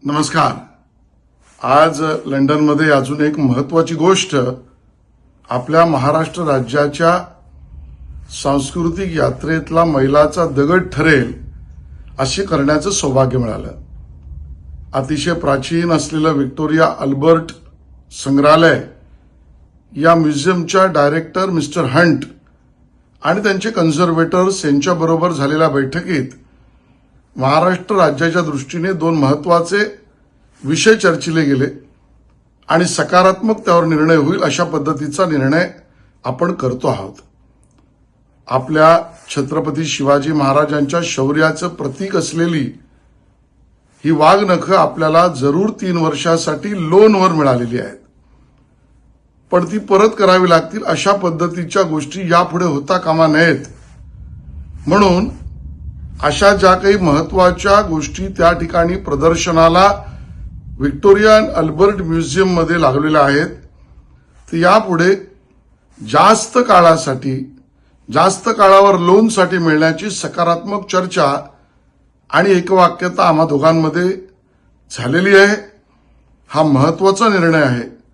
नमस्कार. आज लंडनमध्ये अजून एक महत्वाची गोष्ट आपल्या महाराष्ट्र राज्याच्या सांस्कृतिक यात्रेतला मैलाचा दगड ठरेल असे करण्याचं सौभाग्य मिळालं. अतिशय प्राचीन असलेलं व्हिक्टोरिया अल्बर्ट संग्रहालय या म्युझियमच्या डायरेक्टर मिस्टर हंट आणि त्यांचे कन्झर्वेटर्स यांच्याबरोबर झालेल्या बैठकीत महाराष्ट्र राज्याच्या दृष्टीने दोन महत्वाचे विषय चर्चिले गेले आणि सकारात्मक त्यावर निर्णय होईल अशा पद्धतीचा निर्णय आपण करतो आहोत. आपल्या छत्रपती शिवाजी महाराजांच्या शौर्याचं प्रतीक असलेली ही वाघनखं आपल्याला जरूर 3 वर्षासाठी लोनवर मिळालेली आहेत, पण ती परत करावी लागतील अशा पद्धतीच्या गोष्टी यापुढे होता कामा नयेत. म्हणून अशा ज्या काही महत्वाच्या गोष्टी त्या ठिकाणी प्रदर्शनाला व्हिक्टोरिया अल्बर्ट म्युझियम मध्ये लागलेल्या आहेत, तर यापुढे जास्त काळावर लोनसाठी मिळण्याची सकारात्मक चर्चा आणि एकवाक्यता आम्हा दोघांमध्ये झालेली आहे. हा महत्वाचा निर्णय आहे.